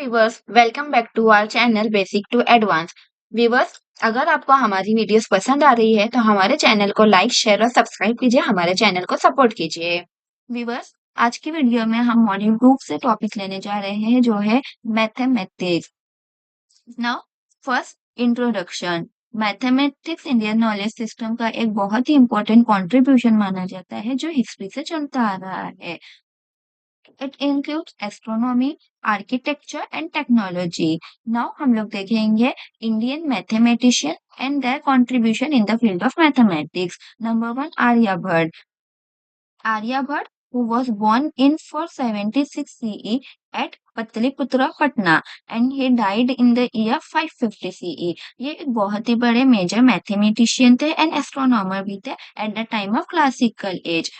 Viewers, welcome back to our channel basic to advance. Viewers, अगर आपको हमारी videos पसंद आ रही है तो हमारे चैनल को लाइक शेयर और सब्सक्राइब कीजिए, हमारे चैनल को सपोर्ट कीजिए। व्यूवर्स, आज की वीडियो में हम मॉड्यूल 2 से टॉपिक लेने जा रहे हैं जो है mathematics. Now first introduction. Mathematics Indian knowledge system का एक बहुत ही इंपॉर्टेंट कंट्रीब्यूशन माना जाता है जो हिस्ट्री से चलता आ रहा है। It includes astronomy, architecture and technology. Now हम लोग देखेंगे Indian mathematician and their contribution in the field of mathematics. Number one, Aryabhat. Aryabhat, who was born in 476 CE at Patliputra, Patna, and he died in the year 550 CE. ये एक बहुत ही बड़े major mathematician थे and astronomer भी थे at the time of classical as.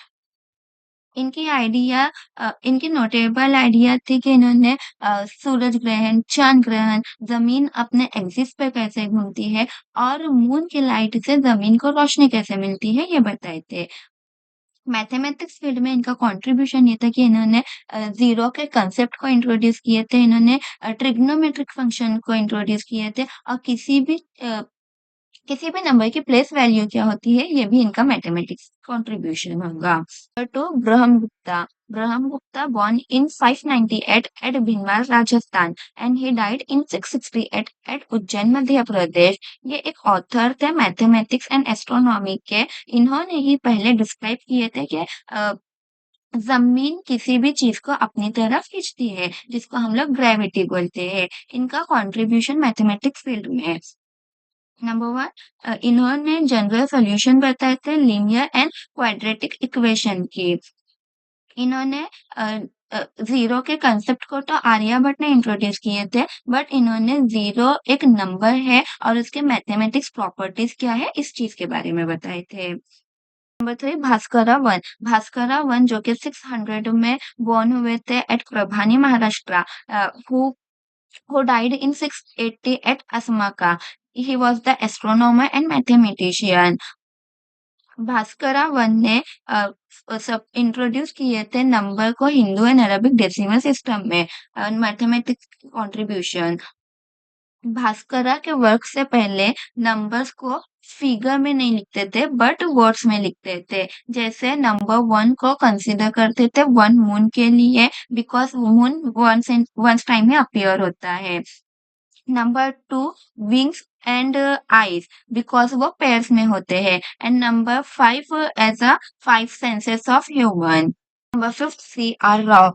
इनकी notable idea थी कि इन्होंने सूरज ग्रहण, चांद ग्रहण, जमीन अपने एक्सिस पे कैसे घूमती है और मून की लाइट से जमीन को रोशनी कैसे मिलती है ये बताए थे। मैथमेटिक्स फील्ड में इनका कंट्रीब्यूशन ये था कि इन्होंने जीरो के कंसेप्ट को इंट्रोड्यूस किए थे, इन्होंने ट्रिग्नोमेट्रिक फंक्शन को इंट्रोड्यूस किए थे और किसी भी नंबर की प्लेस वैल्यू क्या होती है ये भी इनका मैथमेटिक्स कंट्रीब्यूशन होगा। तो Brahmagupta born in 598 at भिनवार Rajasthan and he died in 668 at Ujjain Madhya Pradesh. ये एक ऑथर थे मैथमेटिक्स एंड एस्ट्रोनॉमी के। इन्होंने ही पहले डिस्क्राइब किए थे कि जमीन किसी भी चीज को अपनी तरफ खींचती है जिसको हम लोग ग्रेविटी बोलते हैं। इनका कंट्रीब्यूशन मैथमेटिक्स फील्ड में है। नंबर वन, इन्होंने जनरल सॉल्यूशन बताए थे लीनियर एंड क्वाड्रेटिक इक्वेशन की। इन्होंने जीरो के कंसेप्ट को तो आर्यभट्ट ने इंट्रोड्यूस किए थे, बट इन्होंने जीरो एक नंबर है और उसके मैथमेटिक्स प्रॉपर्टीज क्या है इस चीज के बारे में बताए थे। नंबर 3, भास्करा वन जो कि 600 में बॉर्न हुए थे at Parbhani Maharashtra, who died in 680 at Asmaka. He was the astronomer and mathematician. Bhaskara one ने सब इंट्रोड्यूस किए थे नंबर को Hindu and Arabic decimal system में। मैथमेटिक्स कंट्रीब्यूशन, भास्करा के वर्क से पहले नंबर्स को फिगर में नहीं लिखते थे बट वर्ड्स में लिखते थे। जैसे नंबर 1 को कंसीडर करते थे वन मून के लिए बिकॉज मून वंस टाइम में अपीयर होता है। Number 2, wings and eyes because वो पेयर्स में होते हैं। And number 5 as a 5 senses of human. Number 5, CR Rao,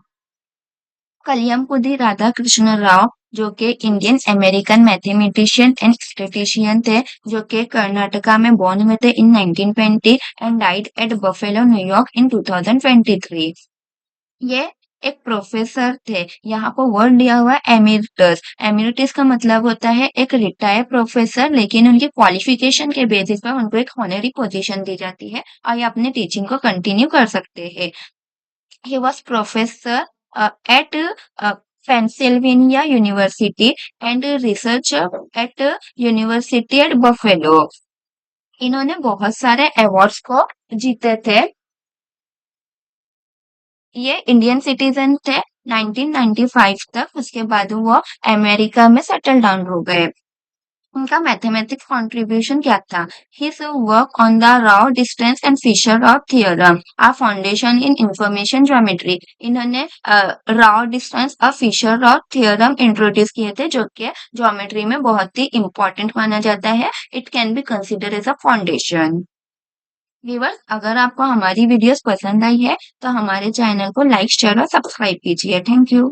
Calyampudi Radhakrishna Rao जो कि Indian American mathematician and statistician थे जो कि कर्नाटका में बॉर्न हुए थे in 1920 and died at Buffalo New York in 2023। ये एक प्रोफेसर थे। यहाँ पर वर्ड दिया हुआ है एमिरिटस। एमिरिटस का मतलब होता है एक रिटायर्ड प्रोफेसर, लेकिन उनकी क्वालिफिकेशन के बेसिस पर उनको एक ऑनरी पोजीशन दी जाती है और ये अपने टीचिंग को कंटिन्यू कर सकते हैं। He was professor at Pennsylvania university and researcher at university at Buffalo. इन्होंने बहुत सारे अवार्ड्स को जीते थे। ये इंडियन सिटीजन थे 1995 तक। उसके बाद वो अमेरिका में सेटल डाउन हो गए। उनका मैथमेटिक्स कंट्रीब्यूशन क्या था? His work on the Rao distance and फिशर-राव theorem, a foundation in information geometry. इन्होंने राव डिस्टेंस और फिशर-राव थ्योरम इंट्रोड्यूस किए थे जो कि ज्योमेट्री में बहुत ही इंपॉर्टेंट माना जाता है। It can be consider as a foundation. Viewers, अगर आपको हमारी वीडियोस पसंद आई है तो हमारे चैनल को लाइक शेयर और सब्सक्राइब कीजिए। Thank you.